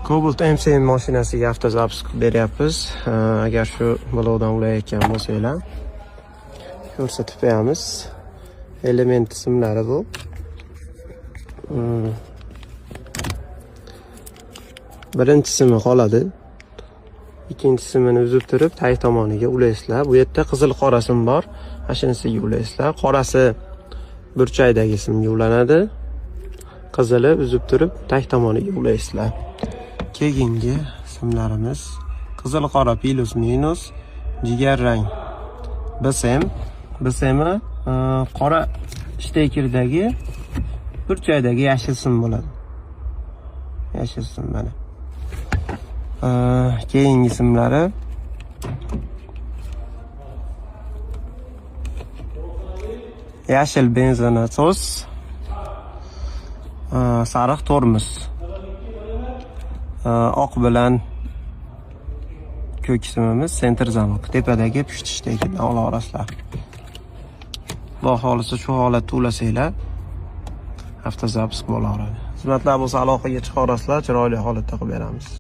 Cobalt MCM mashinasiga avtozapusк beryapmiz. Agar shu blokdan ulayotgan bo'lsanglar, ko'rsatib qo'yamiz. Element ismlari bu. Birinchi simi qoladi. Ikkinchi simini uzib turib, tag tomoniga ulaysizlar. Bu yerda qizil qora sim bor. Mashinasiga ulaysizlar. Qorasi burchakdagi simga ulanadi. Qizili uzib turib, tag tomoniga ulaysizlar. Keyingi simlarimiz qizil qora plus minus jigar rang BSM. BSM'i qora shtekerdagi burchakdagi yashil sim bo'ladi. Yashil sim mana. Keyingi simlari yashil benzin nasos, sariq tormoz, oq bilan ko'k simimiz center zamok. Tepadagi pushti shtekini ola olasizlar. Xudo xolisa shu holatda ulasanglar avtozapusк bo'laveradi. Xizmatlar bo'lsa aloqaga chiqarasizlar, chiroyli holatda qilib beramiz.